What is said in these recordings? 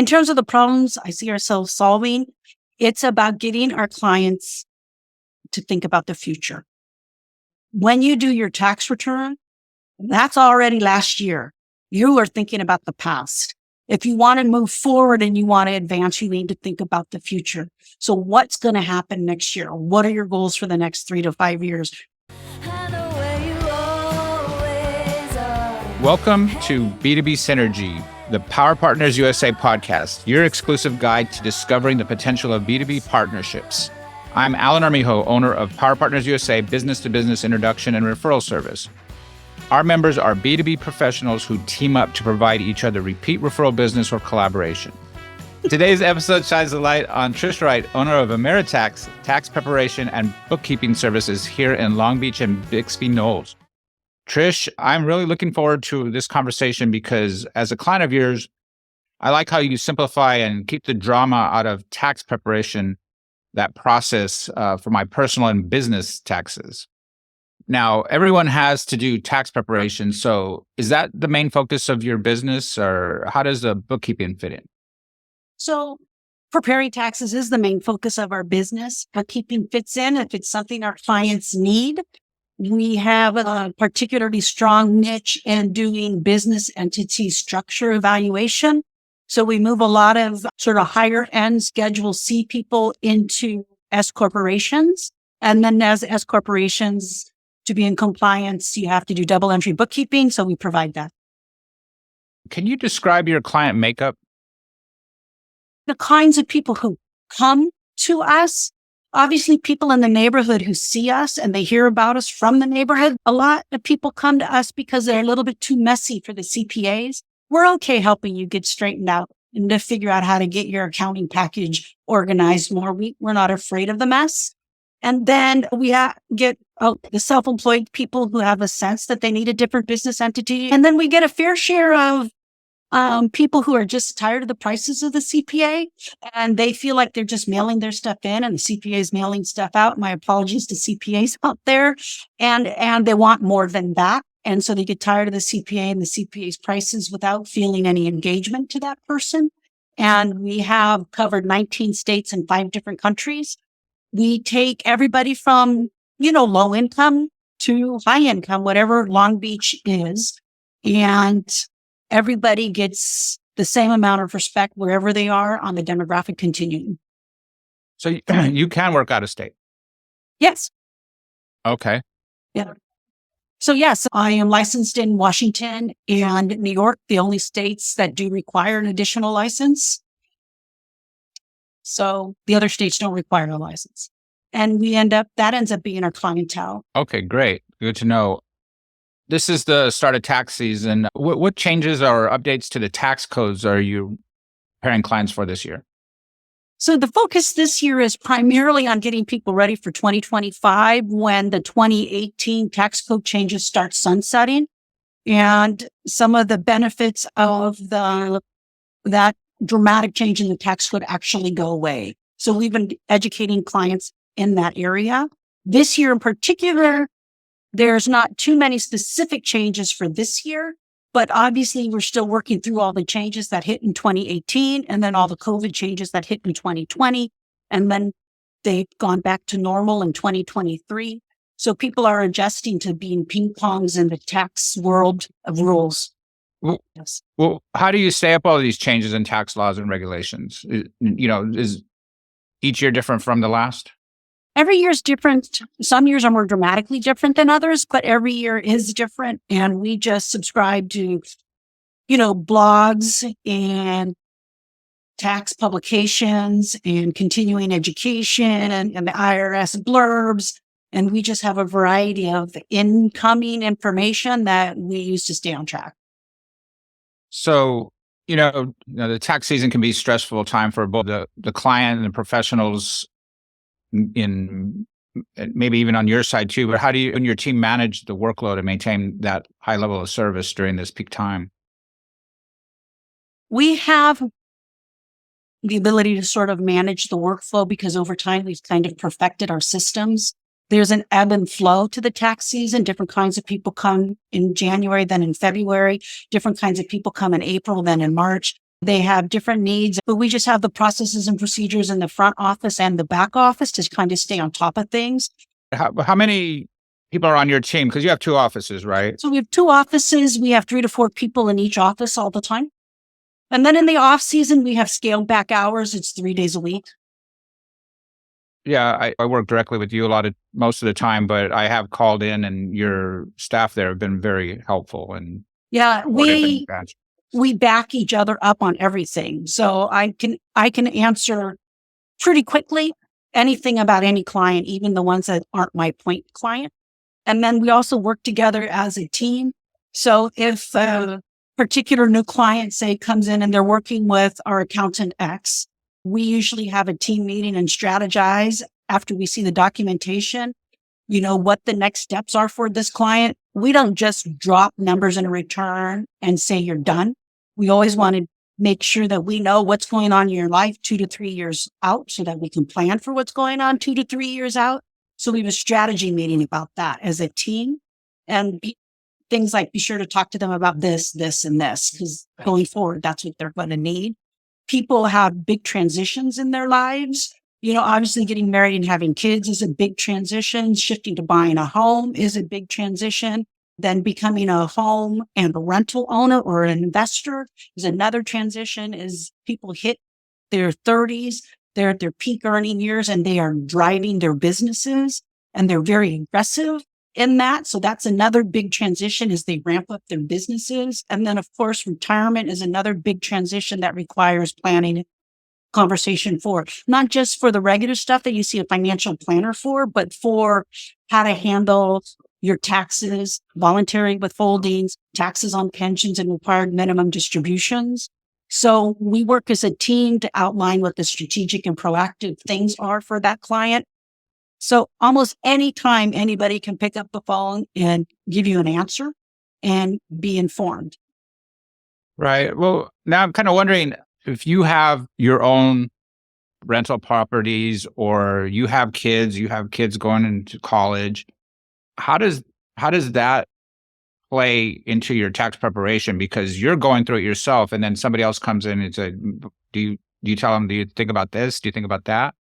In terms of the problems I see ourselves solving, it's about getting our clients to think about the future. When you do your tax return, that's already last year. You are thinking about the past. If you want to move forward and you want to advance, you need to think about the future. So what's going to happen next year? What are your goals for the next 3 to 5 years? Welcome to B2B Synergy, the Power Partners USA podcast, your exclusive guide to discovering the potential of B2B partnerships. I'm Alan Armijo, owner of Power Partners USA business-to-business introduction and referral service. Our members are B2B professionals who team up to provide each other repeat referral business or collaboration. Today's episode shines a light on Trish Wright, owner of Ameri Tax Preparation and Bookkeeping Services here in Long Beach and Bixby, Knolls. Trish, I'm really looking forward to this conversation because as a client of yours, I like how you simplify and keep the drama out of tax preparation, that process for my personal and business taxes. Now, everyone has to do tax preparation. So is that the main focus of your business, or how does the bookkeeping fit in? So preparing taxes is the main focus of our business. Bookkeeping fits in if it's something our clients need. We have a particularly strong niche in doing business entity structure evaluation. So we move a lot of sort of higher end Schedule C people into S corporations. And then as S corporations, to be in compliance, you have to do double entry bookkeeping. So we provide that. Can you describe your client makeup? The kinds of people who come to us, obviously people in the neighborhood who see us and they hear about us from the neighborhood. A lot of people come to us because they're a little bit too messy for the CPAs. We're okay helping you get straightened out and to figure out how to get your accounting package organized more. We're not afraid of the mess. And then we get the self-employed people who have a sense that they need a different business entity. And then we get a fair share of people who are just tired of the prices of the CPA and they feel like they're just mailing their stuff in and the CPA is mailing stuff out. My apologies to CPAs out there. And they want more than that. And so they get tired of the CPA and the CPA's prices without feeling any engagement to that person. And we have covered 19 states and 5 different countries. We take everybody from, low income to high income, whatever Long Beach is. And everybody gets the same amount of respect wherever they are on the demographic continuum. So you can work out of state? Yes. Okay. Yeah. So yes, I am licensed in Washington and New York, the only states that do require an additional license. So the other states don't require a license. And that ends up being our clientele. Okay, great. Good to know. This is the start of tax season. What changes or updates to the tax codes are you preparing clients for this year? So the focus this year is primarily on getting people ready for 2025 when the 2018 tax code changes start sunsetting. And some of the benefits of that dramatic change in the tax code actually go away. So we've been educating clients in that area. This year in particular, there's not too many specific changes for this year, but obviously we're still working through all the changes that hit in 2018 and then all the COVID changes that hit in 2020. And then they've gone back to normal in 2023. So people are adjusting to being ping pongs in the tax world of rules. Yes. Well, how do you stay up all these changes in tax laws and regulations? Is each year different from the last? Every year is different. Some years are more dramatically different than others, but every year is different. And we just subscribe to, blogs and tax publications and continuing education and the IRS blurbs. And we just have a variety of incoming information that we use to stay on track. So, the tax season can be a stressful time for both the client and the professionals in maybe even on your side too, but how do you and your team manage the workload and maintain that high level of service during this peak time? We have the ability to sort of manage the workflow because over time we've kind of perfected our systems. There's an ebb and flow to the tax season. Different kinds of people come in January than in February. Different kinds of people come in April than in March. They have different needs, but we just have the processes and procedures in the front office and the back office to kind of stay on top of things. How many people are on your team? Because you have 2 offices, right? So we have 2 offices. We have 3 to 4 people in each office all the time. And then in the off season, we have scaled back hours. It's 3 days a week. Yeah, I work directly with you most of the time, but I have called in and your staff there have been very helpful and Yeah, we we back each other up on everything. So I can answer pretty quickly anything about any client, even the ones that aren't my point client. And then we also work together as a team. So if a particular new client, say, comes in and they're working with our accountant X, we usually have a team meeting and strategize after we see the documentation, what the next steps are for this client. We don't just drop numbers in a return and say you're done. We always want to make sure that we know what's going on in your life 2 to 3 years out so that we can plan for what's going on 2 to 3 years out. So we have a strategy meeting about that as a team, and things like be sure to talk to them about this, this, and this, because going forward, that's what they're going to need. People have big transitions in their lives. Obviously getting married and having kids is a big transition. Shifting to buying a home is a big transition. Then becoming a home and a rental owner or an investor is another transition. As people hit their 30s, they're at their peak earning years and they are driving their businesses and they're very aggressive in that. So that's another big transition as they ramp up their businesses. And then of course, retirement is another big transition that requires planning conversation for, not just for the regular stuff that you see a financial planner for, but for how to handle your taxes, voluntary withholdings, taxes on pensions and required minimum distributions. So we work as a team to outline what the strategic and proactive things are for that client. So almost any time anybody can pick up the phone and give you an answer and be informed. Right. Well, now I'm kind of wondering if you have your own rental properties or you have kids going into college, how does that play into your tax preparation? Because you're going through it yourself and then somebody else comes in and says, do you tell them, do you think about this? Do you think about that?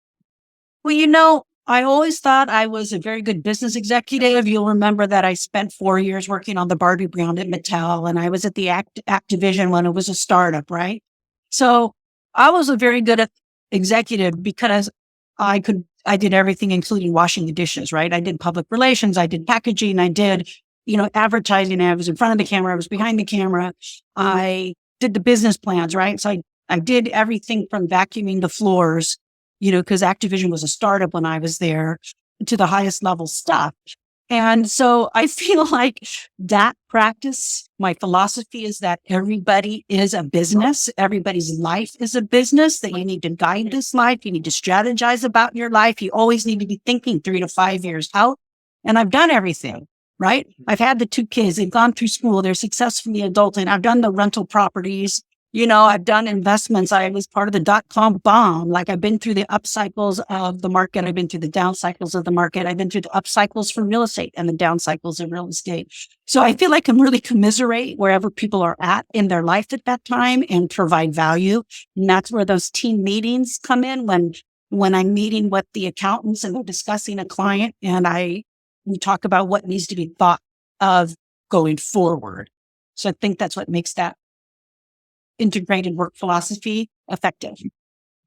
Well, I always thought I was a very good business executive. You'll remember that I spent 4 years working on the Barbie brand at Mattel, and I was at the Activision when it was a startup, right? So I was a very good executive because I did everything, including washing the dishes, right? I did public relations, I did packaging, I did, advertising. I was in front of the camera, I was behind the camera. I did the business plans, right? So I did everything from vacuuming the floors, because Activision was a startup when I was there, to the highest level stuff. And so I feel like that practice, my philosophy is that everybody is a business. Everybody's life is a business, that you need to guide this life. You need to strategize about your life. You always need to be thinking 3 to 5 years out. And I've done everything, right? I've had the 2 kids. They've gone through school. They're successfully adulting. I've done the rental properties. I've done investments. I was part of the dot-com bomb. Like I've been through the up cycles of the market. I've been through the down cycles of the market. I've been through the up cycles for real estate and the down cycles of real estate. So I feel like I can really commiserate wherever people are at in their life at that time and provide value. And that's where those team meetings come in when I'm meeting with the accountants and we're discussing a client and we talk about what needs to be thought of going forward. So I think that's what makes that integrated work philosophy effective.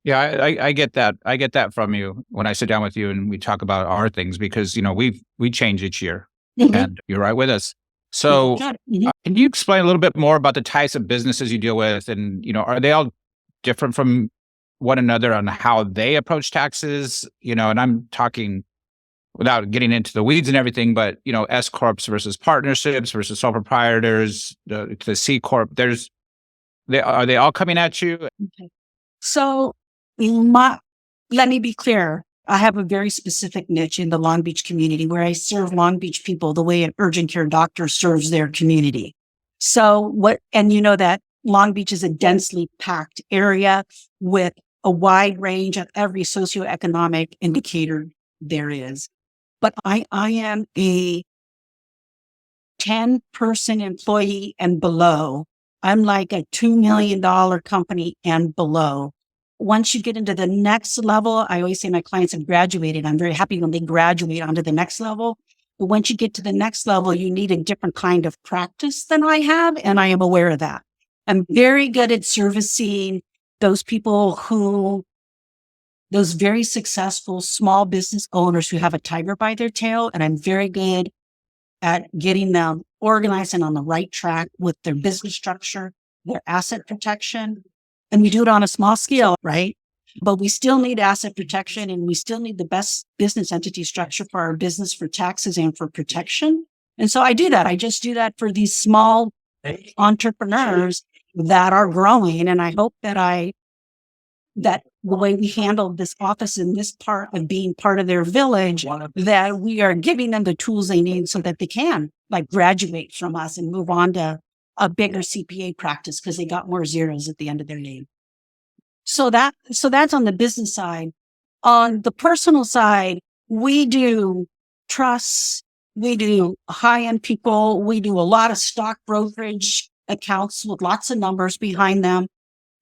Yeah, I get that. I get that from you when I sit down with you and we talk about our things because, we change each year and you're right with us. So can you explain a little bit more about the types of businesses you deal with? And, are they all different from one another on how they approach taxes? And I'm talking without getting into the weeds and everything, but, S Corps versus partnerships versus sole proprietors, the C Corp, are they all coming at you? Okay. So let me be clear. I have a very specific niche in the Long Beach community where I serve Long Beach people the way an urgent care doctor serves their community. So that Long Beach is a densely packed area with a wide range of every socioeconomic indicator there is. But I am a 10-person employee and below I'm like a $2 million company and below. Once you get into the next level, I always say my clients have graduated. I'm very happy when they graduate onto the next level. But once you get to the next level, you need a different kind of practice than I have. And I am aware of that. I'm very good at servicing those people those very successful small business owners who have a tiger by their tail. And I'm very good at getting them organized and on the right track with their business structure, their asset protection. And we do it on a small scale, right? But we still need asset protection and we still need the best business entity structure for our business, for taxes and for protection. And so I do that. I just do that for these small entrepreneurs that are growing. And I hope that the way we handle this office in this part of being part of their village, that we are giving them the tools they need so that they can like graduate from us and move on to a bigger CPA practice because they got more zeros at the end of their name. So that's on the business side. On the personal side, we do trusts, we do high-end people, we do a lot of stock brokerage accounts with lots of numbers behind them.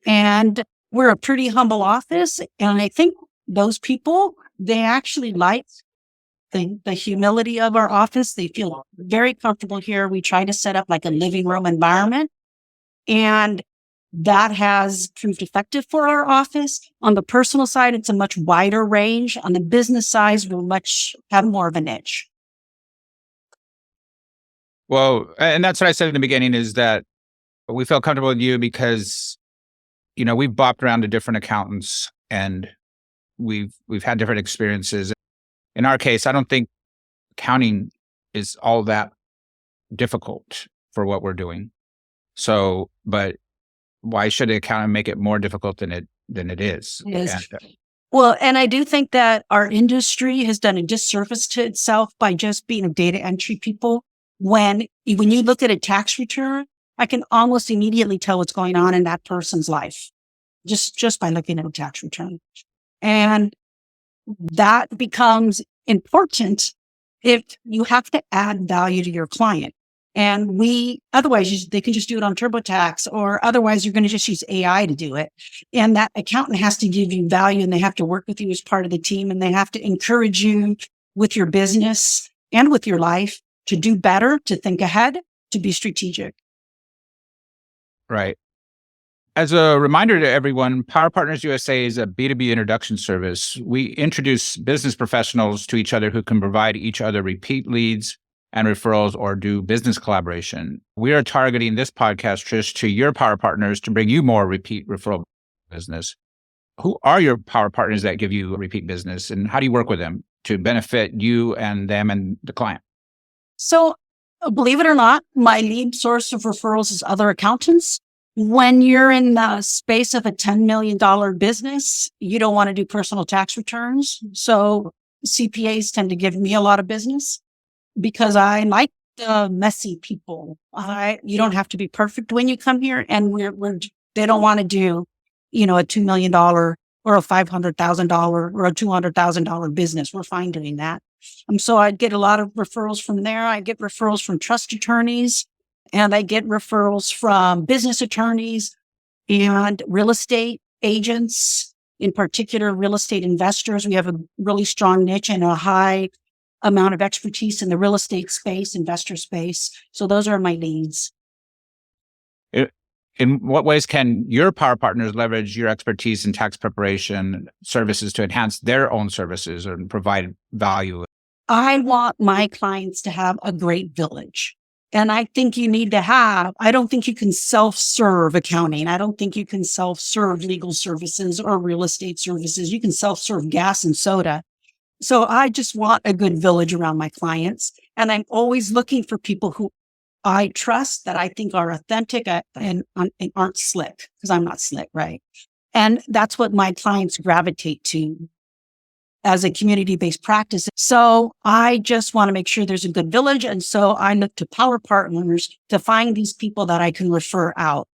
And we're a pretty humble office. And I think those people, they actually like the humility of our office. They feel very comfortable here. We try to set up like a living room environment. And that has proved effective for our office. On the personal side, it's a much wider range. On the business side, we'll have more of a niche. Well, and that's what I said in the beginning is that we felt comfortable with you because, we've bopped around to different accountants and we've had different experiences. In our case, I don't think accounting is all that difficult for what we're doing. So, but why should an accountant make it more difficult than it is? Yes. Well, and I do think that our industry has done a disservice to itself by just being data entry people. When you look at a tax return, I can almost immediately tell what's going on in that person's life just by looking at a tax return. And that becomes important if you have to add value to your client. And otherwise they can just do it on TurboTax, or otherwise you're going to just use AI to do it. And that accountant has to give you value and they have to work with you as part of the team and they have to encourage you with your business and with your life to do better, to think ahead, to be strategic. Right. As a reminder to everyone, Power Partners USA is a B2B introduction service. We introduce business professionals to each other who can provide each other repeat leads and referrals or do business collaboration. We are targeting this podcast, Trish, to your Power Partners to bring you more repeat referral business. Who are your Power Partners that give you repeat business and how do you work with them to benefit you and them and the client? So believe it or not, my lead source of referrals is other accountants. When you're in the space of a $10 million business, you don't want to do personal tax returns. So CPAs tend to give me a lot of business because I like the messy people. You don't have to be perfect when you come here, and they don't want to do, a $2 million or a $500,000 or a $200,000 business. We're fine doing that. So I get a lot of referrals from there. I get referrals from trust attorneys. And I get referrals from business attorneys and real estate agents, in particular, real estate investors. We have a really strong niche and a high amount of expertise in the real estate space, investor space. So those are my leads. In what ways can your Power Partners leverage your expertise in tax preparation services to enhance their own services and provide value? I want my clients to have a great village. And I think I don't think you can self-serve accounting. I don't think you can self-serve legal services or real estate services. You can self-serve gas and soda. So I just want a good village around my clients. And I'm always looking for people who I trust, that I think are authentic and aren't slick, because I'm not slick, right? And that's what my clients gravitate to as a community-based practice. So I just want to make sure there's a good village. And so I look to Power Partners to find these people that I can refer out.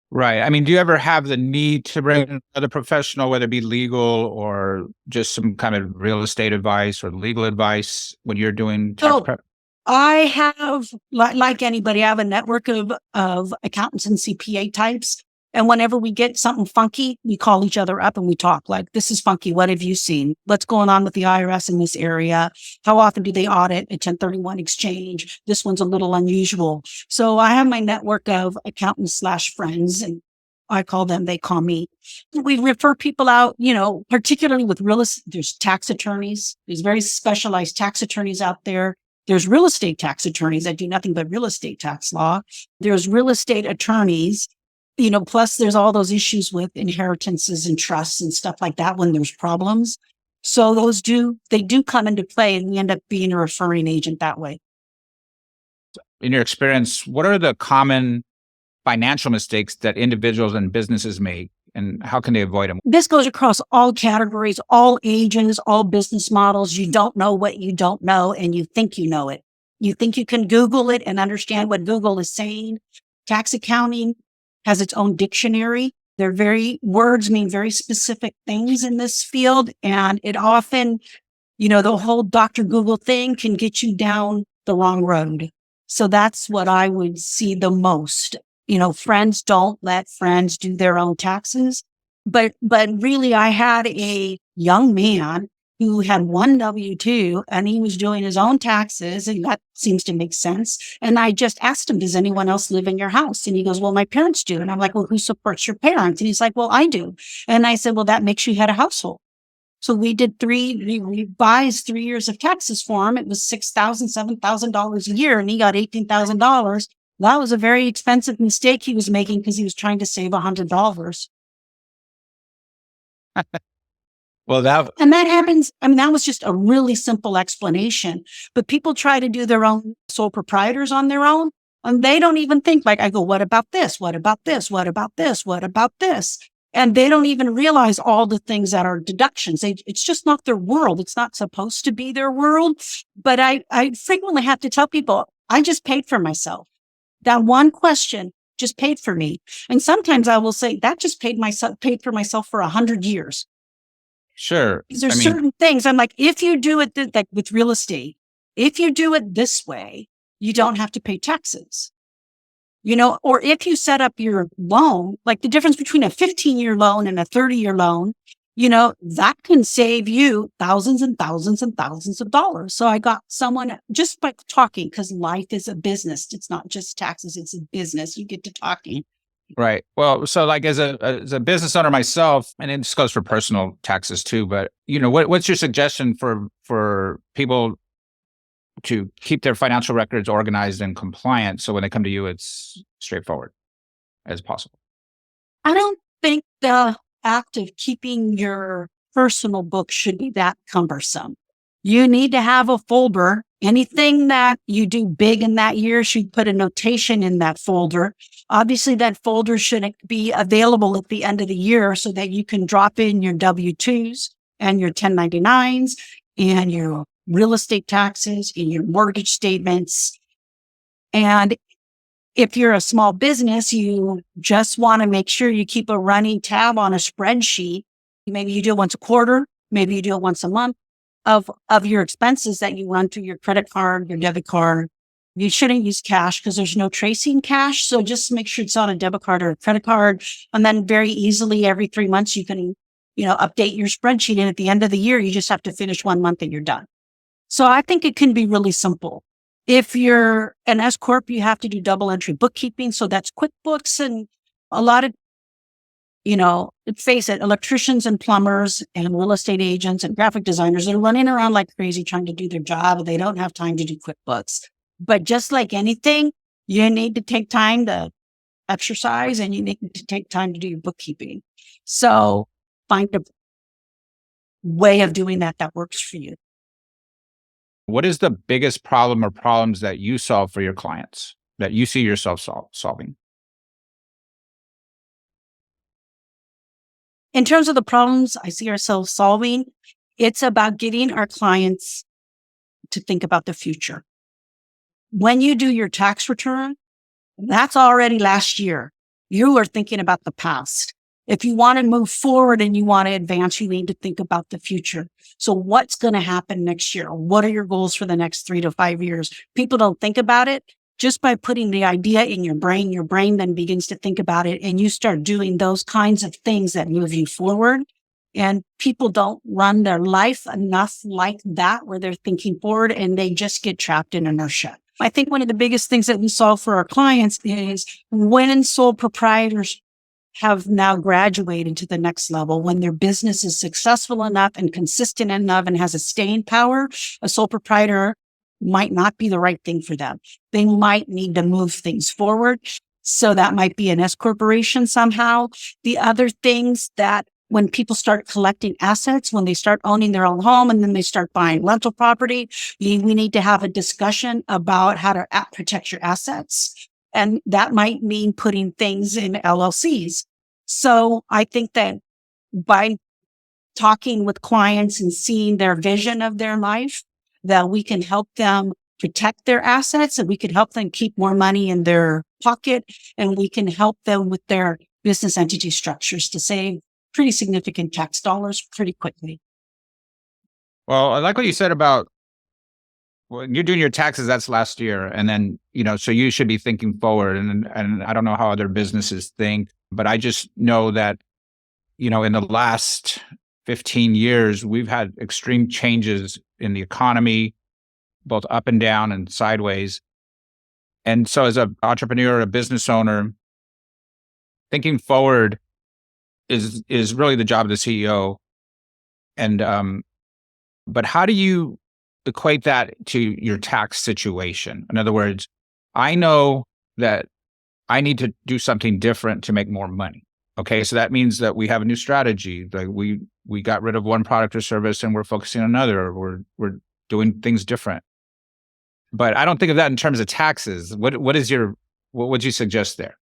Right. I mean, do you ever have the need to bring in another professional, whether it be legal or just some kind of real estate advice or legal advice when you're doing tax prep? I have, like anybody, I have a network of accountants and CPA types. And whenever we get something funky, we call each other up and we talk like, this is funky. What have you seen? What's going on with the IRS in this area? How often do they audit a 1031 exchange? This one's a little unusual. So I have my network of accountants/friends, and I call them, they call me. We refer people out, particularly with real estate. There's tax attorneys. There's very specialized tax attorneys out there. There's real estate tax attorneys that do nothing but real estate tax law. There's real estate attorneys, plus there's all those issues with inheritances and trusts and stuff like that when there's problems. So they do come into play, and we end up being a referring agent that way. In your experience, what are the common financial mistakes that individuals and businesses make, and how can they avoid them? This goes across all categories, all ages, all business models. You don't know what you don't know, and you think you know it. You think you can Google it and understand what Google is saying. Tax accounting has its own dictionary. Words mean very specific things in this field. And it often, the whole Dr. Google thing can get you down the wrong road. So that's what I would see the most. Friends don't let friends do their own taxes. But really, I had a young man who had one W-2 and he was doing his own taxes, and that seems to make sense. And I just asked him, does anyone else live in your house? And he goes, well, my parents do. And I'm like, well, who supports your parents? And he's like, well, I do. And I said, well, that makes you head of household. So we did we revised 3 years of taxes for him. It was $6,000, $7,000 a year, and he got $18,000. That was a very expensive mistake he was making because he was trying to save $100. Well, and that happens. I mean, that was just a really simple explanation, but people try to do their own sole proprietors on their own, and they don't even think like, I go, what about this? What about this? What about this? What about this? And they don't even realize all the things that are deductions. It's just not their world. It's not supposed to be their world. But I frequently have to tell people, I just paid for myself. That one question just paid for me. And sometimes I will say that just paid for myself for 100 years. Sure. There's certain things. I'm like, if you do it like with real estate, if you do it this way, you don't have to pay taxes. Or if you set up your loan, like the difference between a 15-year loan and a 30-year loan, that can save you thousands and thousands and thousands of dollars. So I got someone just by talking, because life is a business. It's not just taxes. It's a business. You get to talking. Right. Well, so like as a business owner myself, and this goes for personal taxes too, but what's your suggestion for people to keep their financial records organized and compliant, so when they come to you, it's straightforward as possible? I don't think the act of keeping your personal book should be that cumbersome. You need to have a folder. Anything that you do big in that year should put a notation in that folder. Obviously, that folder should be available at the end of the year so that you can drop in your W-2s and your 1099s and your real estate taxes and your mortgage statements. And if you're a small business, you just want to make sure you keep a running tab on a spreadsheet. Maybe you do it once a quarter, maybe you do it once a month of your expenses that you run through your credit card, your debit card. You shouldn't use cash because there's no tracing cash. So just make sure it's on a debit card or a credit card. And then very easily every 3 months, you can, update your spreadsheet. And at the end of the year, you just have to finish 1 month and you're done. So I think it can be really simple. If you're an S Corp, you have to do double entry bookkeeping. So that's QuickBooks, and a lot of, face it, electricians and plumbers and real estate agents and graphic designers are running around like crazy trying to do their job. They don't have time to do QuickBooks. But just like anything, you need to take time to exercise and you need to take time to do your bookkeeping. So find a way of doing that works for you. What is the biggest problem or problems that you solve for your clients that you see yourself solving? In terms of the problems I see ourselves solving, it's about getting our clients to think about the future. When you do your tax return, that's already last year. You are thinking about the past. If you want to move forward and you want to advance, you need to think about the future. So what's going to happen next year? What are your goals for the next 3 to 5 years? People don't think about it. Just by putting the idea in your brain then begins to think about it, and you start doing those kinds of things that move you forward. And people don't run their life enough like that, where they're thinking forward, and they just get trapped in inertia. I think one of the biggest things that we solve for our clients is when sole proprietors have now graduated to the next level, when their business is successful enough and consistent enough and has a staying power, a sole proprietor might not be the right thing for them. They might need to move things forward. So that might be an S corporation somehow. The other things that when people start collecting assets, when they start owning their own home and then they start buying rental property, we need to have a discussion about how to protect your assets. And that might mean putting things in LLCs. So I think that by talking with clients and seeing their vision of their life, that we can help them protect their assets, and we can help them keep more money in their pocket, and we can help them with their business entity structures to save pretty significant tax dollars pretty quickly. Well, I like what you said about when you're doing your taxes, that's last year. And then, so you should be thinking forward. And I don't know how other businesses think, but I just know that, in the last 15 years, we've had extreme changes in the economy, both up and down and sideways. And so as an entrepreneur, a business owner, thinking forward is really the job of the CEO. And, but how do you equate that to your tax situation? In other words, I know that I need to do something different to make more money. Okay. So that means that we have a new strategy. Like we got rid of one product or service and we're focusing on another. We're doing things different. But I don't think of that in terms of taxes. What would you suggest there?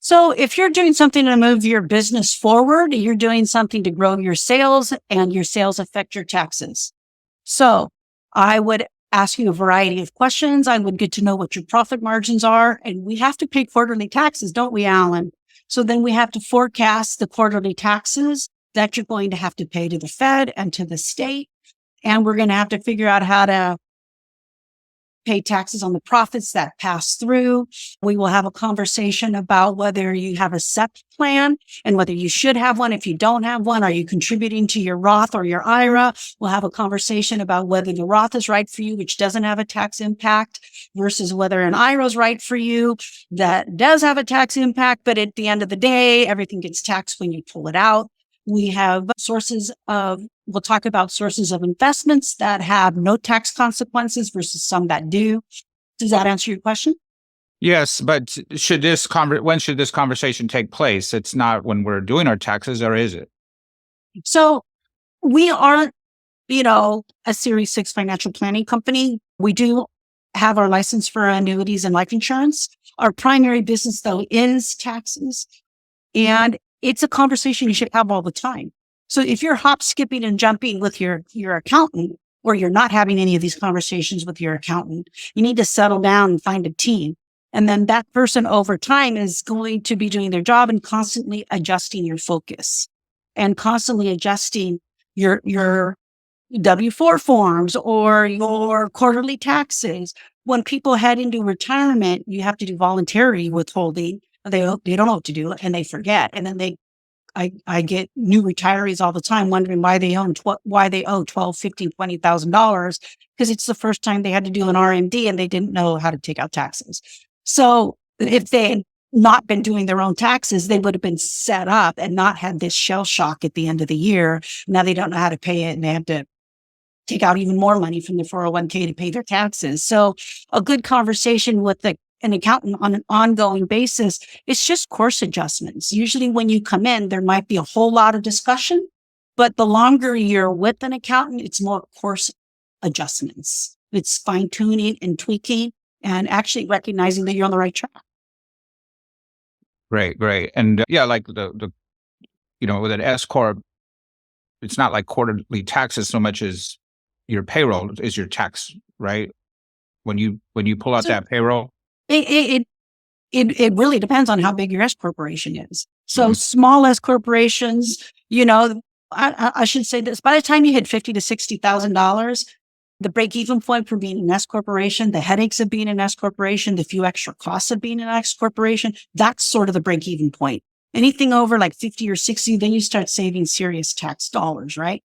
So if you're doing something to move your business forward, you're doing something to grow your sales, and your sales affect your taxes. So I would ask you a variety of questions. I would get to know what your profit margins are. And we have to pay quarterly taxes, don't we, Alan? So then we have to forecast the quarterly taxes that you're going to have to pay to the Fed and to the state. And we're going to have to figure out how to pay taxes on the profits that pass through. We will have a conversation about whether you have a SEP plan and whether you should have one. If you don't have one, are you contributing to your Roth or your IRA? We'll have a conversation about whether the Roth is right for you, which doesn't have a tax impact, versus whether an IRA is right for you that does have a tax impact. But at the end of the day, everything gets taxed when you pull it out. We have we'll talk about sources of investments that have no tax consequences versus some that do. Does that answer your question? Yes, but when should this conversation take place? It's not when we're doing our taxes, or is it? So we aren't, a Series 6 financial planning company. We do have our license for annuities and life insurance. Our primary business, though, is taxes. And it's a conversation you should have all the time. So if you're hop, skipping, and jumping with your accountant, or you're not having any of these conversations with your accountant, you need to settle down and find a team. And then that person over time is going to be doing their job and constantly adjusting your focus and constantly adjusting your W-4 forms or your quarterly taxes. When people head into retirement, you have to do voluntary withholding. They don't know what to do, and they forget. And then I get new retirees all the time wondering why they owe $12,000, $15,000, $20,000, because it's the first time they had to do an RMD and they didn't know how to take out taxes. So if they had not been doing their own taxes, they would have been set up and not had this shell shock at the end of the year. Now they don't know how to pay it, and they have to take out even more money from the 401k to pay their taxes. So a good conversation with an accountant on an ongoing basis, it's just course adjustments. Usually when you come in, there might be a whole lot of discussion, but the longer you're with an accountant, it's more course adjustments. It's fine tuning and tweaking and actually recognizing that you're on the right track. Great. And like the with an S corp, it's not like quarterly taxes so much as your payroll is your tax, right? When you pull out that payroll. It really depends on how big your S corporation is. So small S corporations, I should say this, by the time you hit $50,000 to $60,000, the break-even point for being an S corporation, the headaches of being an S corporation, the few extra costs of being an S corporation, that's sort of the break-even point. Anything over like 50 or 60, then you start saving serious tax dollars, right?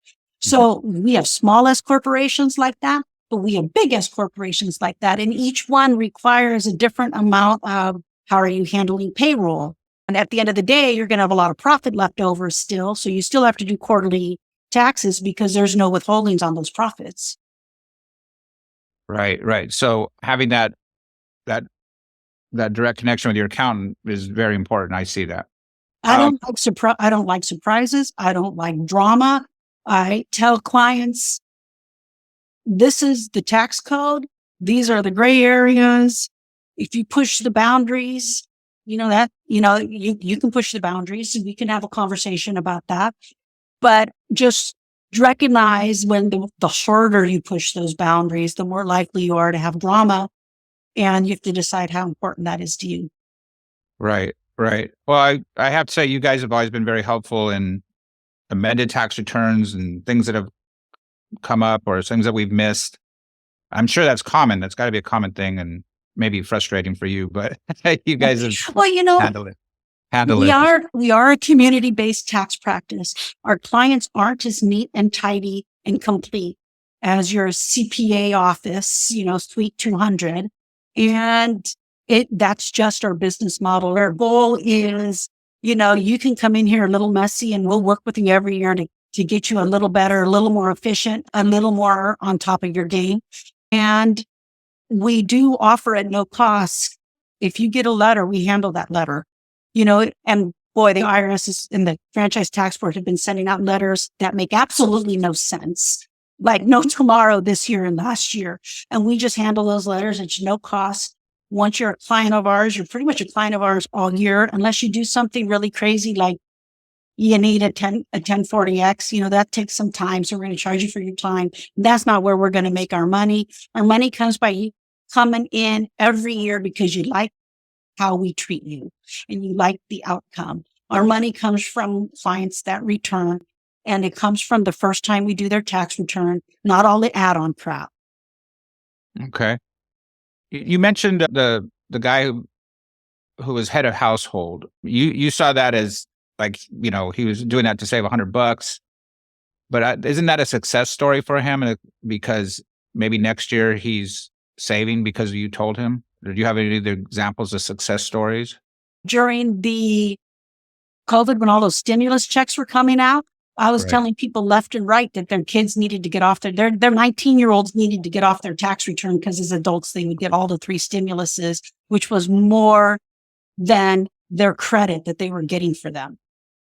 So we have small S corporations like that, but we have big S corporations like that. And each one requires a different amount of how are you handling payroll? And at the end of the day, you're going to have a lot of profit left over still. So you still have to do quarterly taxes because there's no withholdings on those profits. Right, right. So having that direct connection with your accountant is very important. I see that. I don't like surprises. I don't like drama. I tell clients, this is the tax code. These are the gray areas. If you push the boundaries, you can push the boundaries and we can have a conversation about that. But just recognize when the harder you push those boundaries, the more likely you are to have drama. And you have to decide how important that is to you. Right, right. Well, I have to say, you guys have always been very helpful in amended tax returns and things that have come up or things that we've missed. I'm sure that's common. That's got to be a common thing and maybe frustrating for you, but you guys have handled it. We are a community-based tax practice. Our clients aren't as neat and tidy and complete as your CPA office, Suite 200. And that's just our business model. Our goal is, you can come in here a little messy and we'll work with you every year to get you a little better, a little more efficient, a little more on top of your game. And we do offer at no cost. If you get a letter, we handle that letter, and boy, the IRS and the Franchise Tax Board have been sending out letters that make absolutely no sense, like no tomorrow this year and last year. And we just handle those letters at no cost. Once you're a client of ours, you're pretty much a client of ours all year, unless you do something really crazy like you need a 1040X, that takes some time. So we're going to charge you for your time. That's not where we're going to make our money. Our money comes by you coming in every year because you like how we treat you and you like the outcome. Our money comes from clients that return, and it comes from the first time we do their tax return, not all the add-on crap. Okay. You mentioned the guy who was head of household. You saw that as like, he was doing that to save $100, but isn't that a success story for him? Because maybe next year he's saving because you told him. Did you have any other examples of success stories? During the COVID, when all those stimulus checks were coming out, I was telling people left and right that their kids needed to get off their 19-year-olds needed to get off their tax return because as adults, they would get all the 3 stimuluses, which was more than their credit that they were getting for them.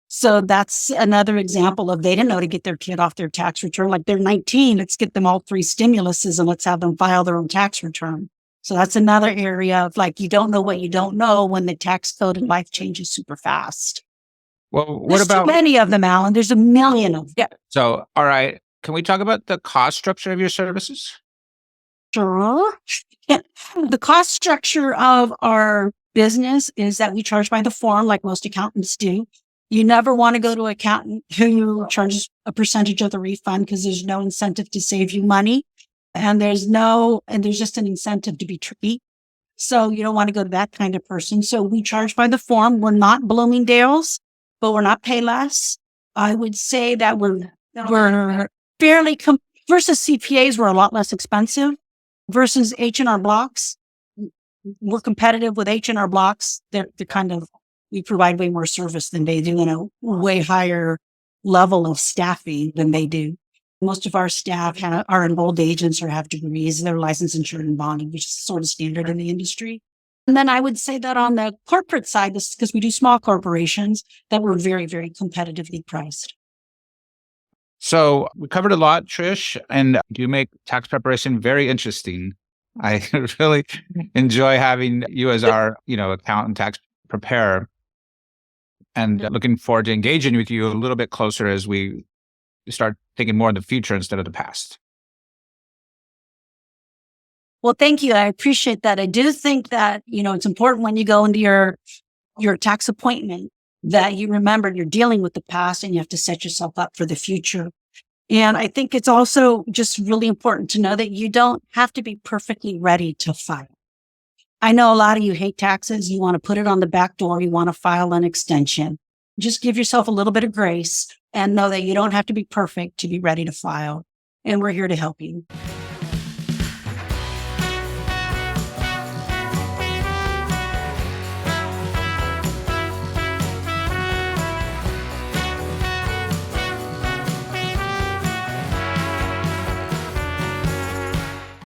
So that's another example of they didn't know to get their kid off their tax return. Like they're 19, let's get them all 3 stimuluses and let's have them file their own tax return. So that's another area of like, you don't know what you don't know when the tax code and life changes super fast. Well, There's too many of them, Alan. There's a million of them. Yeah. So, all right. Can we talk about the cost structure of your services? Sure. Yeah. The cost structure of our business is that we charge by the form like most accountants do. You never want to go to an accountant who charges a percentage of the refund because there's no incentive to save you money. And there's just an incentive to be tricky. So you don't want to go to that kind of person. So we charge by the form. We're not Bloomingdale's, but we're not Payless. I would say that we're fairly, versus CPAs, we're a lot less expensive. Versus H&R Blocks, we're competitive with H&R Blocks. They're kind of, we provide way more service than they do and a way higher level of staffing than they do. Most of our staff are enrolled agents or have degrees. They're licensed, insured, and bonded, which is sort of standard in the industry. And then I would say that on the corporate side, this because we do small corporations, that we're very, very competitively priced. So we covered a lot, Trish, and you make tax preparation very interesting. I really enjoy having you as our, accountant tax preparer, and looking forward to engaging with you a little bit closer as we start thinking more in the future instead of the past. Well, thank you. I appreciate that. I do think that, it's important when you go into your tax appointment that you remember you're dealing with the past and you have to set yourself up for the future. And I think it's also just really important to know that you don't have to be perfectly ready to file. I know a lot of you hate taxes. You want to put it on the back door. You want to file an extension. Just give yourself a little bit of grace and know that you don't have to be perfect to be ready to file. And we're here to help you.